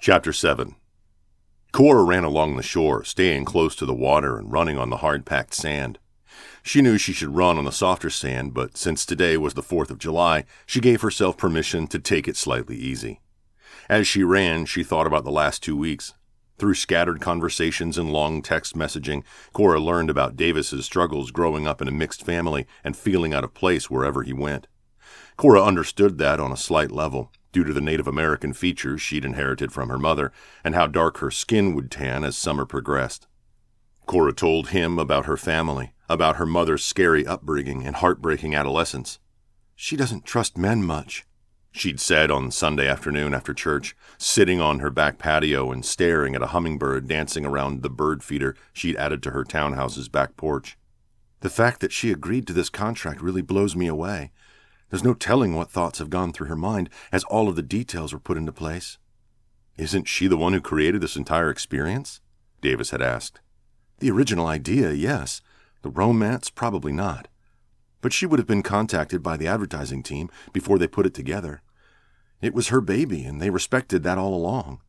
Chapter 7. Cora ran along the shore, staying close to the water and running on the hard-packed sand. She knew she should run on the softer sand, but since today was the 4th of July, she gave herself permission to take it slightly easy. As she ran, she thought about the last 2 weeks. Through scattered conversations and long text messaging, Cora learned about Davis's struggles growing up in a mixed family and feeling out of place wherever he went. Cora understood that on a slight level, due to the Native American features she'd inherited from her mother and how dark her skin would tan as summer progressed. Cora told him about her family, about her mother's scary upbringing and heartbreaking adolescence. "She doesn't trust men much," she'd said on Sunday afternoon after church, sitting on her back patio and staring at a hummingbird dancing around the bird feeder she'd added to her townhouse's back porch. "The fact that she agreed to this contract really blows me away. There's no telling what thoughts have gone through her mind as all of the details were put into place." "Isn't she the one who created this entire experience?" Davis had asked. "The original idea, yes. The romance, probably not. But she would have been contacted by the advertising team before they put it together. It was her baby, and they respected that all along."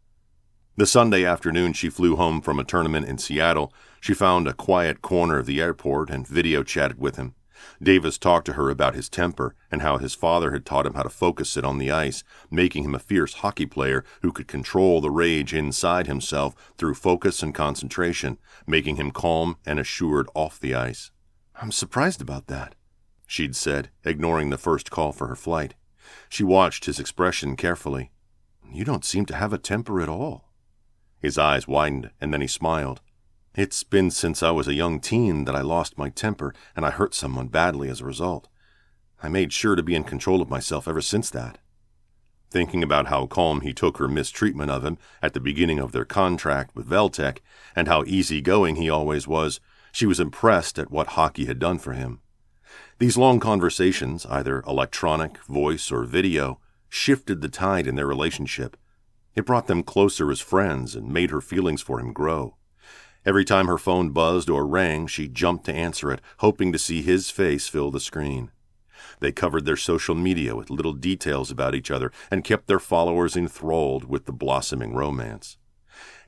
The Sunday afternoon she flew home from a tournament in Seattle, she found a quiet corner of the airport and video chatted with him. Davis talked to her about his temper and how his father had taught him how to focus it on the ice, making him a fierce hockey player who could control the rage inside himself through focus and concentration, making him calm and assured off the ice. "I'm surprised about that," she'd said, ignoring the first call for her flight. She watched his expression carefully. "You don't seem to have a temper at all." His eyes widened, and then he smiled. "It's been since I was a young teen that I lost my temper, and I hurt someone badly as a result. I made sure to be in control of myself ever since that." Thinking about how calm he took her mistreatment of him at the beginning of their contract with Veltec, and how easygoing he always was, she was impressed at what hockey had done for him. These long conversations, either electronic, voice, or video, shifted the tide in their relationship. It brought them closer as friends and made her feelings for him grow. Every time her phone buzzed or rang, she jumped to answer it, hoping to see his face fill the screen. They covered their social media with little details about each other and kept their followers enthralled with the blossoming romance.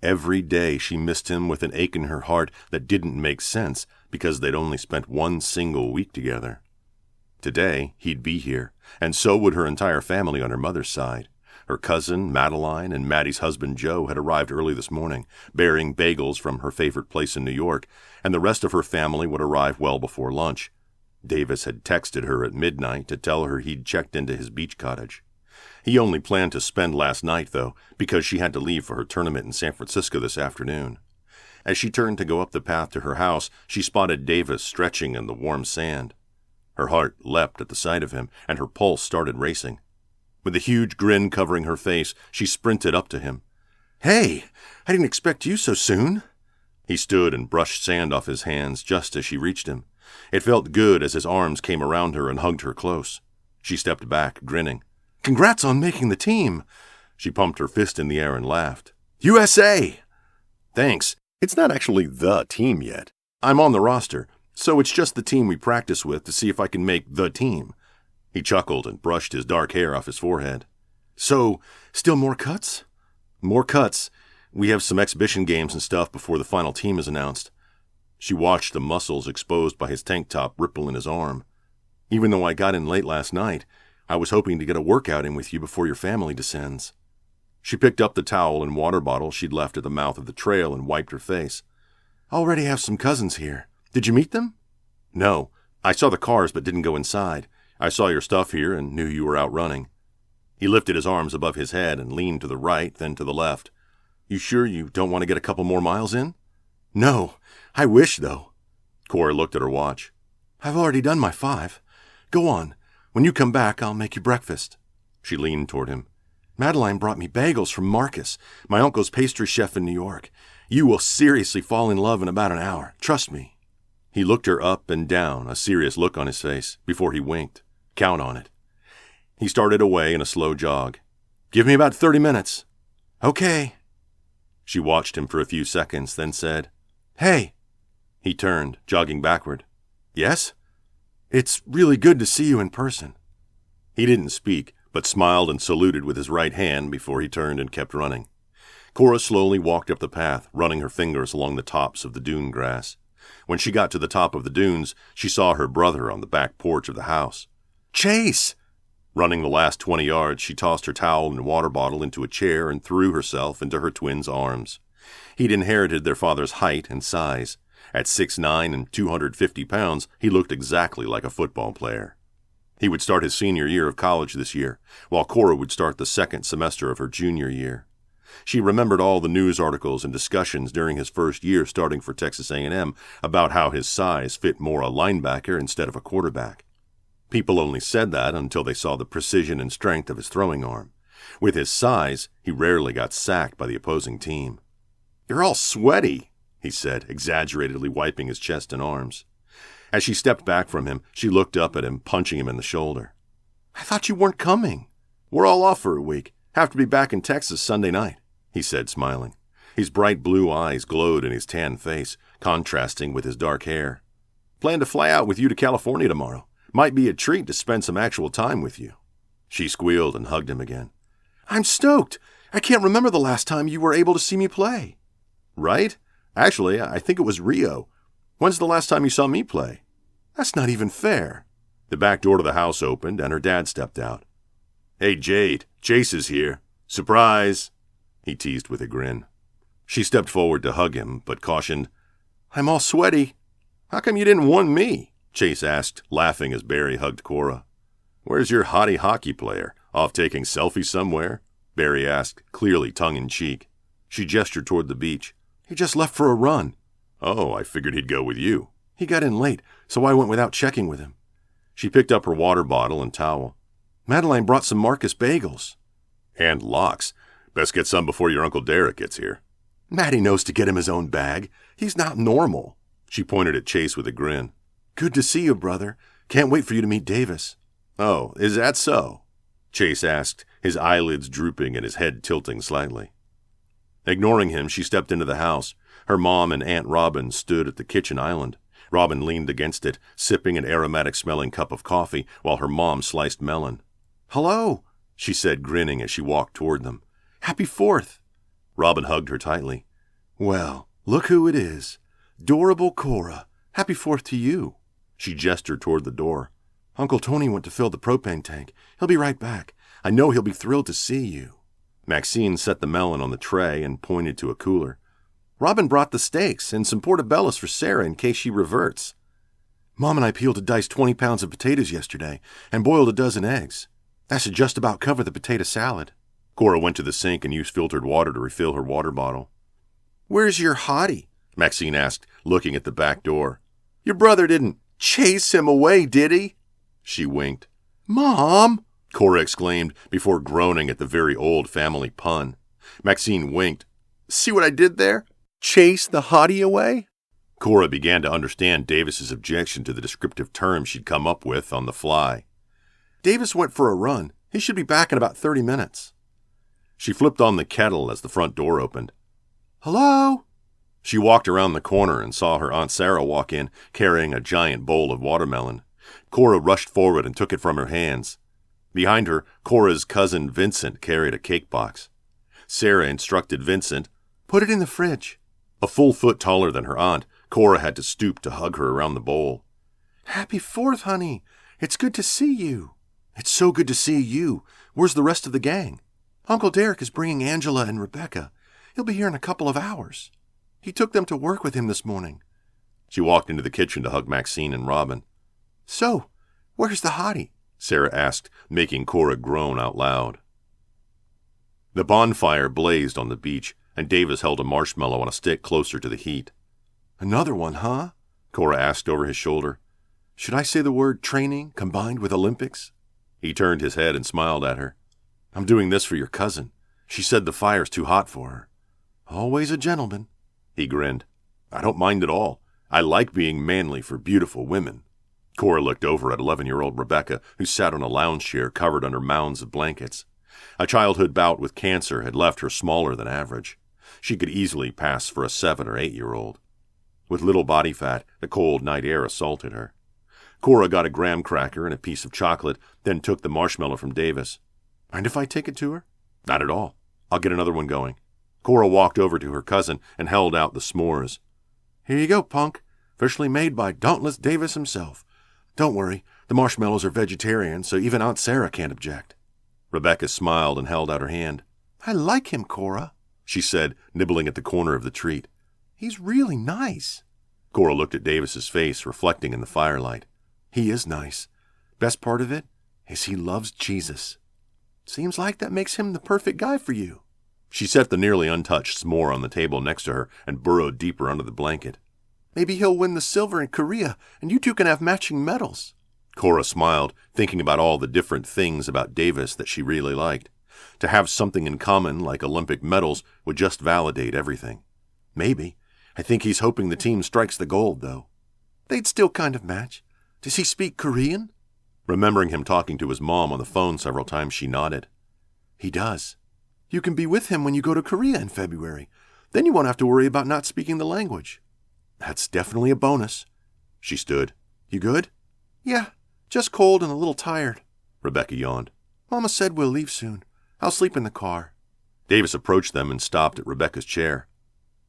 Every day she missed him with an ache in her heart that didn't make sense because they'd only spent one single week together. Today, he'd be here, and so would her entire family on her mother's side. Her cousin, Madeline, and Maddie's husband, Joe, had arrived early this morning, bearing bagels from her favorite place in New York, and the rest of her family would arrive well before lunch. Davis had texted her at midnight to tell her he'd checked into his beach cottage. He only planned to spend last night, though, because she had to leave for her tournament in San Francisco this afternoon. As she turned to go up the path to her house, she spotted Davis stretching in the warm sand. Her heart leapt at the sight of him, and her pulse started racing. With a huge grin covering her face, she sprinted up to him. "Hey, I didn't expect you so soon." He stood and brushed sand off his hands just as she reached him. It felt good as his arms came around her and hugged her close. She stepped back, grinning. "Congrats on making the team." She pumped her fist in the air and laughed. "USA!" "Thanks. It's not actually the team yet. I'm on the roster, so it's just the team we practice with to see if I can make the team." He chuckled and brushed his dark hair off his forehead. "So, still more cuts?" "More cuts. We have some exhibition games and stuff before the final team is announced." She watched the muscles exposed by his tank top ripple in his arm. "Even though I got in late last night, I was hoping to get a workout in with you before your family descends." She picked up the towel and water bottle she'd left at the mouth of the trail and wiped her face. "I already have some cousins here. Did you meet them?" "No. I saw the cars but didn't go inside. I saw your stuff here and knew you were out running." He lifted his arms above his head and leaned to the right, then to the left. "You sure you don't want to get a couple more miles in?" "No. I wish, though." Cora looked at her watch. "I've already done my 5. Go on. When you come back, I'll make you breakfast." She leaned toward him. "Madeline brought me bagels from Marcus, my uncle's pastry chef in New York. You will seriously fall in love in about an hour. Trust me." He looked her up and down, a serious look on his face, before he winked. "Count on it." He started away in a slow jog. "Give me about 30 minutes." "Okay." She watched him for a few seconds, then said, "Hey." He turned, jogging backward. "Yes?" "It's really good to see you in person." He didn't speak, but smiled and saluted with his right hand before he turned and kept running. Cora slowly walked up the path, running her fingers along the tops of the dune grass. When she got to the top of the dunes, she saw her brother on the back porch of the house. "Chase!" Running the last 20 yards, she tossed her towel and water bottle into a chair and threw herself into her twins' arms. He'd inherited their father's height and size. At 6'9" and 250 pounds, he looked exactly like a football player. He would start his senior year of college this year, while Cora would start the second semester of her junior year. She remembered all the news articles and discussions during his first year starting for Texas A&M about how his size fit more a linebacker instead of a quarterback. People only said that until they saw the precision and strength of his throwing arm. With his size, he rarely got sacked by the opposing team. "You're all sweaty," he said, exaggeratedly wiping his chest and arms. As she stepped back from him, she looked up at him, punching him in the shoulder. "I thought you weren't coming." "We're all off for a week. Have to be back in Texas Sunday night," he said, smiling. His bright blue eyes glowed in his tan face, contrasting with his dark hair. "Plan to fly out with you to California tomorrow. Might be a treat to spend some actual time with you." She squealed and hugged him again. "I'm stoked. I can't remember the last time you were able to see me play." "Right? Actually, I think it was Rio. When's the last time you saw me play?" "That's not even fair." The back door to the house opened, and her dad stepped out. "Hey, Jade, Chase is here. Surprise!" he teased with a grin. She stepped forward to hug him, but cautioned, "I'm all sweaty." "How come you didn't warn me?" Chase asked, laughing as Barry hugged Cora. "Where's your hottie hockey player? Off taking selfies somewhere?" Barry asked, clearly tongue-in-cheek. She gestured toward the beach. "He just left for a run." "Oh, I figured he'd go with you." "He got in late, so I went without checking with him." She picked up her water bottle and towel. "Madeline brought some Marcus bagels." "And lox. Best get some before your Uncle Derek gets here." "Maddie knows to get him his own bag. He's not normal." She pointed at Chase with a grin. "Good to see you, brother. Can't wait for you to meet Davis." "Oh, is that so?" Chase asked, his eyelids drooping and his head tilting slightly. Ignoring him, she stepped into the house. Her mom and Aunt Robin stood at the kitchen island. Robin leaned against it, sipping an aromatic-smelling cup of coffee, while her mom sliced melon. "Hello," she said, grinning as she walked toward them. "Happy 4th." Robin hugged her tightly. "Well, look who it is. Adorable Cora. Happy 4th to you." She gestured toward the door. "Uncle Tony went to fill the propane tank. He'll be right back. I know he'll be thrilled to see you." Maxine set the melon on the tray and pointed to a cooler. "Robin brought the steaks and some portobellos for Sarah in case she reverts." "Mom and I peeled and diced 20 pounds of potatoes yesterday and boiled a dozen eggs. That should just about cover the potato salad." Cora went to the sink and used filtered water to refill her water bottle. "Where's your hottie?" Maxine asked, looking at the back door. "Your brother didn't chase him away, did he?" She winked. "Mom!" Cora exclaimed before groaning at the very old family pun. Maxine winked. "See what I did there? Chase the hottie away?" Cora began to understand Davis's objection to the descriptive term she'd come up with on the fly. "Davis went for a run. He should be back in about 30 minutes. She flipped on the kettle as the front door opened. "Hello?" She walked around the corner and saw her Aunt Sarah walk in, carrying a giant bowl of watermelon. Cora rushed forward and took it from her hands. Behind her, Cora's cousin Vincent carried a cake box. Sarah instructed Vincent, "Put it in the fridge." A full foot taller than her aunt, Cora had to stoop to hug her around the bowl. "Happy 4th, honey. It's good to see you." "It's so good to see you. Where's the rest of the gang?" "Uncle Derek is bringing Angela and Rebecca. He'll be here in a couple of hours. He took them to work with him this morning." She walked into the kitchen to hug Maxine and Robin. "So, where's the hottie?" Sarah asked, making Cora groan out loud. The bonfire blazed on the beach, and Davis held a marshmallow on a stick closer to the heat. "Another one, huh?" Cora asked over his shoulder. "Should I say the word training combined with Olympics?" He turned his head and smiled at her. "I'm doing this for your cousin. She said the fire's too hot for her." "Always a gentleman." He grinned. "I don't mind at all. I like being manly for beautiful women." Cora looked over at 11-year-old Rebecca, who sat on a lounge chair covered under mounds of blankets. A childhood bout with cancer had left her smaller than average. She could easily pass for a 7 or 8-year-old. With little body fat, the cold night air assaulted her. Cora got a graham cracker and a piece of chocolate, then took the marshmallow from Davis. "Mind if I take it to her?" "Not at all. I'll get another one going." Cora walked over to her cousin and held out the s'mores. "Here you go, punk. Officially made by Dauntless Davis himself. Don't worry, the marshmallows are vegetarian, so even Aunt Sarah can't object." Rebecca smiled and held out her hand. "I like him, Cora," she said, nibbling at the corner of the treat. "He's really nice." Cora looked at Davis's face, reflecting in the firelight. "He is nice. Best part of it is he loves Jesus. Seems like that makes him the perfect guy for you." She set the nearly untouched s'more on the table next to her and burrowed deeper under the blanket. "Maybe he'll win the silver in Korea, and you two can have matching medals." Cora smiled, thinking about all the different things about Davis that she really liked. To have something in common like Olympic medals would just validate everything. Maybe. I think he's hoping the team strikes the gold, though. They'd still kind of match. Does he speak Korean? Remembering him talking to his mom on the phone several times, she nodded. He does. You can be with him when you go to Korea in February. Then you won't have to worry about not speaking the language. That's definitely a bonus. She stood. You good? Yeah, just cold and a little tired. Rebecca yawned. Mama said we'll leave soon. I'll sleep in the car. Davis approached them and stopped at Rebecca's chair.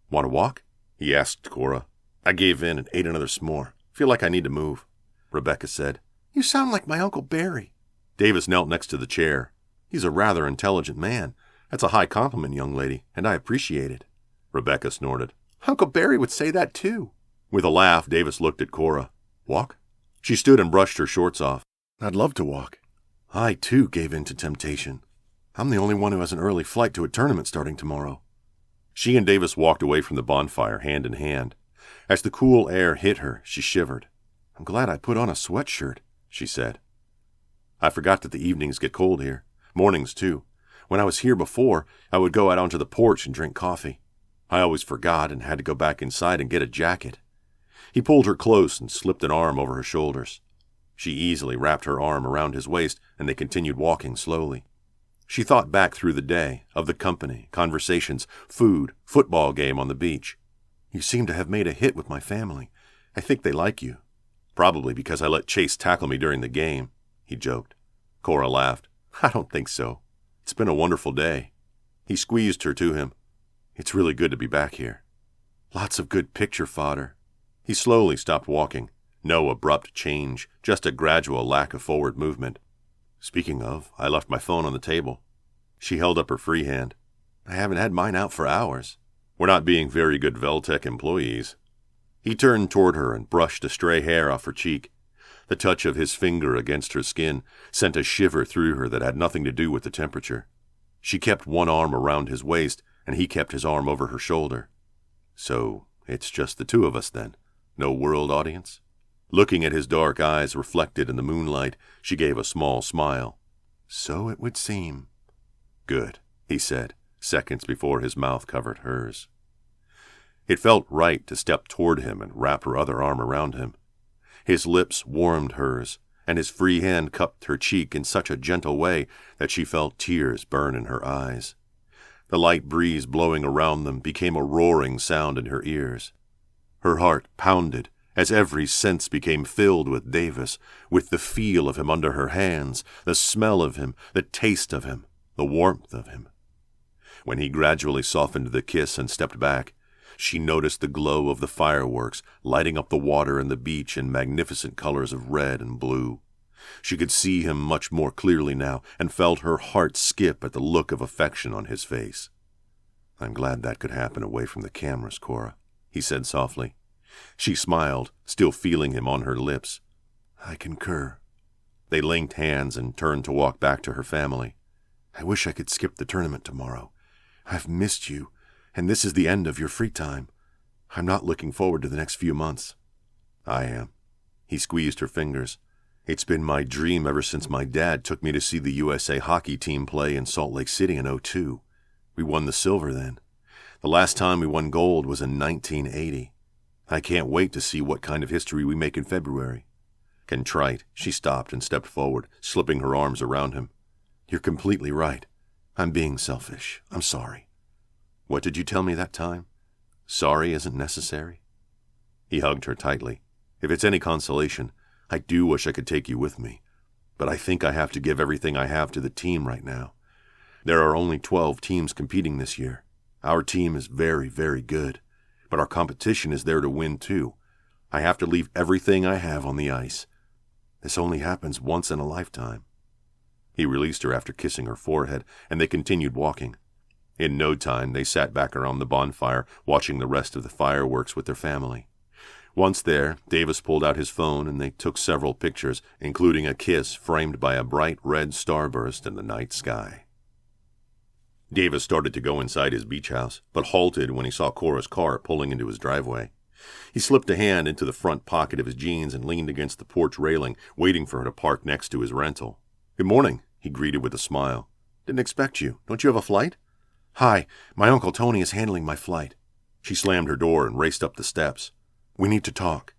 Want to walk? He asked Cora. I gave in and ate another s'more. Feel like I need to move. Rebecca said. You sound like my Uncle Barry. Davis knelt next to the chair. He's a rather intelligent man. That's a high compliment, young lady, and I appreciate it. Rebecca snorted. Uncle Barry would say that too. With a laugh, Davis looked at Cora. Walk? She stood and brushed her shorts off. I'd love to walk. I, too, gave in to temptation. I'm the only one who has an early flight to a tournament starting tomorrow. She and Davis walked away from the bonfire, hand in hand. As the cool air hit her, she shivered. I'm glad I put on a sweatshirt, she said. I forgot that the evenings get cold here. Mornings, too. When I was here before, I would go out onto the porch and drink coffee. I always forgot and had to go back inside and get a jacket. He pulled her close and slipped an arm over her shoulders. She easily wrapped her arm around his waist, and they continued walking slowly. She thought back through the day, of the company, conversations, food, football game on the beach. You seem to have made a hit with my family. I think they like you. Probably because I let Chase tackle me during the game, he joked. Cora laughed. I don't think so. It's been a wonderful day. He squeezed her to him. It's really good to be back here. Lots of good picture fodder. He slowly stopped walking. No abrupt change, just a gradual lack of forward movement. Speaking of, I left my phone on the table. She held up her free hand. I haven't had mine out for hours. We're not being very good Veltec employees. He turned toward her and brushed a stray hair off her cheek. The touch of his finger against her skin sent a shiver through her that had nothing to do with the temperature. She kept one arm around his waist, and he kept his arm over her shoulder. So, it's just the two of us then? No world audience? Looking at his dark eyes reflected in the moonlight, she gave a small smile. So it would seem. Good, he said, seconds before his mouth covered hers. It felt right to step toward him and wrap her other arm around him. His lips warmed hers, and his free hand cupped her cheek in such a gentle way that she felt tears burn in her eyes. The light breeze blowing around them became a roaring sound in her ears. Her heart pounded as every sense became filled with Davis, with the feel of him under her hands, the smell of him, the taste of him, the warmth of him. When he gradually softened the kiss and stepped back, she noticed the glow of the fireworks lighting up the water and the beach in magnificent colors of red and blue. She could see him much more clearly now and felt her heart skip at the look of affection on his face. I'm glad that could happen away from the cameras, Cora, he said softly. She smiled, still feeling him on her lips. I concur. They linked hands and turned to walk back to her family. I wish I could skip the tournament tomorrow. I've missed you, and this is the end of your free time. I'm not looking forward to the next few months. I am. He squeezed her fingers. It's been my dream ever since my dad took me to see the USA hockey team play in Salt Lake City in '02. We won the silver then. The last time we won gold was in 1980. I can't wait to see what kind of history we make in February. Contrite, she stopped and stepped forward, slipping her arms around him. You're completely right. I'm being selfish. I'm sorry. What did you tell me that time? Sorry isn't necessary? He hugged her tightly. If it's any consolation, I do wish I could take you with me. But I think I have to give everything I have to the team right now. There are only 12 teams competing this year. Our team is very, very good, but our competition is there to win too. I have to leave everything I have on the ice. This only happens once in a lifetime." He released her after kissing her forehead, and they continued walking. In no time, they sat back around the bonfire, watching the rest of the fireworks with their family. Once there, Davis pulled out his phone and they took several pictures, including a kiss framed by a bright red starburst in the night sky. Davis started to go inside his beach house, but halted when he saw Cora's car pulling into his driveway. He slipped a hand into the front pocket of his jeans and leaned against the porch railing, waiting for her to park next to his rental. "Good morning," he greeted with a smile. "Didn't expect you. Don't you have a flight?" "Hi, my Uncle Tony is handling my flight." She slammed her door and raced up the steps. "We need to talk."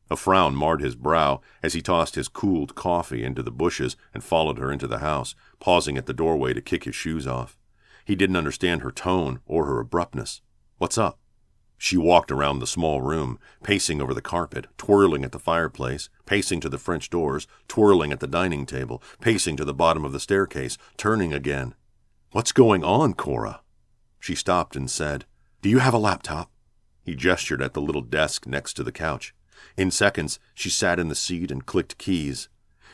A frown marred his brow as he tossed his cooled coffee into the bushes and followed her into the house, pausing at the doorway to kick his shoes off. He didn't understand her tone or her abruptness. "What's up?" She walked around the small room, pacing over the carpet, twirling at the fireplace, pacing to the French doors, twirling at the dining table, pacing to the bottom of the staircase, turning again. "What's going on, Cora?" She stopped and said, "Do you have a laptop?" He gestured at the little desk next to the couch. In seconds, she sat in the seat and clicked keys.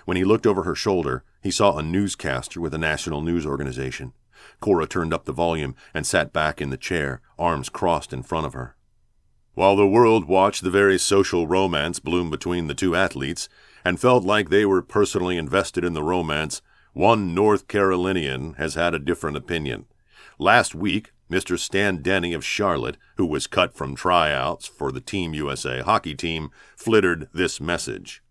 When he looked over her shoulder, he saw a newscaster with a national news organization. Cora turned up the volume and sat back in the chair, arms crossed in front of her. While the world watched the very social romance bloom between the two athletes and felt like they were personally invested in the romance, one North Carolinian has had a different opinion. Last week, Mr. Stan Denny of Charlotte, who was cut from tryouts for the Team USA hockey team, flittered this message.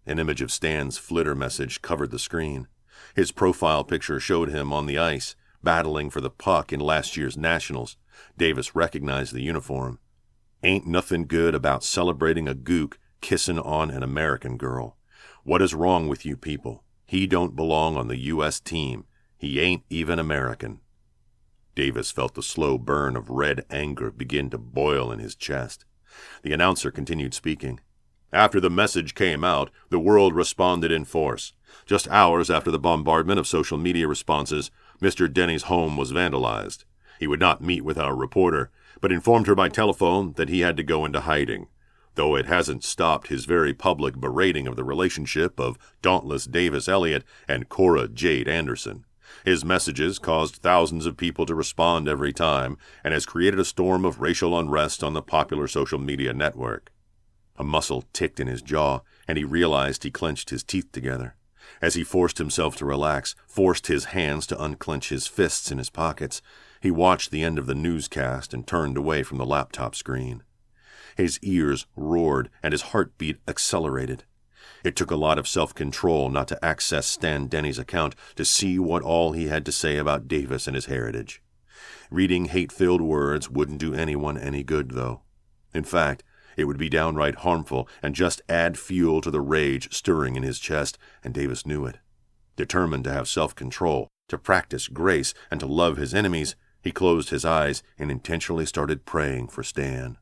An image of Stan's flitter message covered the screen. His profile picture showed him on the ice, battling for the puck in last year's Nationals. Davis recognized the uniform. "Ain't nothing good about celebrating a gook kissing on an American girl. What is wrong with you people? He don't belong on the U.S. team. He ain't even American." Davis felt the slow burn of red anger begin to boil in his chest. The announcer continued speaking. After the message came out, the world responded in force. Just hours after the bombardment of social media responses, Mr. Denny's home was vandalized. He would not meet with our reporter, but informed her by telephone that he had to go into hiding, though it hasn't stopped his very public berating of the relationship of dauntless Davis Elliott and Cora Jade Anderson. His messages caused thousands of people to respond every time and has created a storm of racial unrest on the popular social media network. A muscle ticked in his jaw, and he realized he clenched his teeth together. As he forced himself to relax, forced his hands to unclench his fists in his pockets, he watched the end of the newscast and turned away from the laptop screen. His ears roared and his heartbeat accelerated. It took a lot of self-control not to access Stan Denny's account to see what all he had to say about Davis and his heritage. Reading hate-filled words wouldn't do anyone any good, though. In fact, it would be downright harmful and just add fuel to the rage stirring in his chest, and Davis knew it. Determined to have self-control, to practice grace, and to love his enemies, he closed his eyes and intentionally started praying for Stan.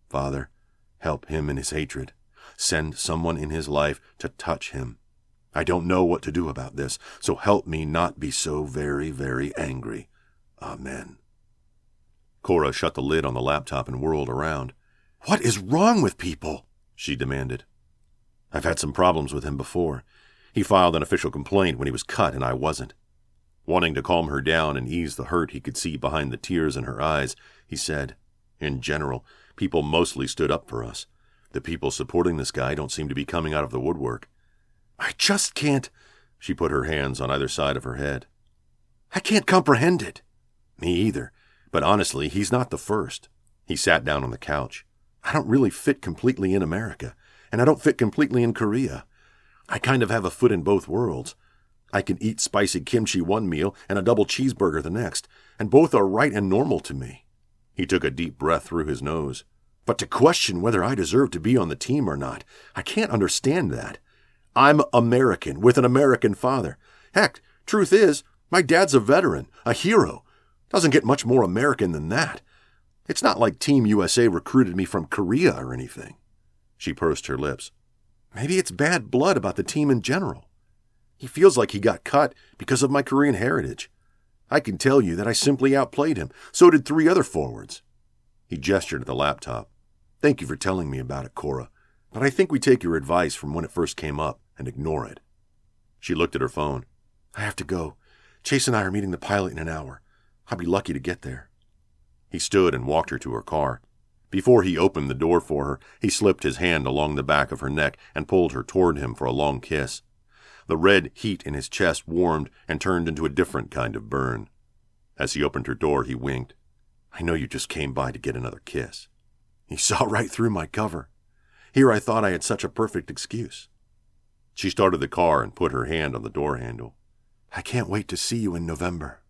"Father, help him in his hatred. Send someone in his life to touch him. I don't know what to do about this, so help me not be so very, very angry. Amen." Cora shut the lid on the laptop and whirled around. "What is wrong with people?" she demanded. "I've had some problems with him before. He filed an official complaint when he was cut and I wasn't." Wanting to calm her down and ease the hurt he could see behind the tears in her eyes, he said, "In general, people mostly stood up for us. The people supporting this guy don't seem to be coming out of the woodwork. I just can't—" She put her hands on either side of her head. "I can't comprehend it." "Me either, but honestly, he's not the first." He sat down on the couch. "I don't really fit completely in America, and I don't fit completely in Korea. I kind of have a foot in both worlds. I can eat spicy kimchi one meal and a double cheeseburger the next, and both are right and normal to me." He took a deep breath through his nose. "But to question whether I deserve to be on the team or not, I can't understand that. I'm American with an American father. Heck, truth is, my dad's a veteran, a hero. Doesn't get much more American than that. It's not like Team USA recruited me from Korea or anything." She pursed her lips. "Maybe it's bad blood about the team in general. He feels like he got cut because of my Korean heritage. I can tell you that I simply outplayed him. So did 3 other forwards." He gestured at the laptop. "Thank you for telling me about it, Cora, but I think we take your advice from when it first came up and ignore it." She looked at her phone. "I have to go. Chase and I are meeting the pilot in an hour. I'll be lucky to get there." He stood and walked her to her car. Before he opened the door for her, he slipped his hand along the back of her neck and pulled her toward him for a long kiss. The red heat in his chest warmed and turned into a different kind of burn. As he opened her door, he winked. "I know you just came by to get another kiss." He saw right through my cover. Here I thought I had such a perfect excuse. She started the car and put her hand on the door handle. "I can't wait to see you in November."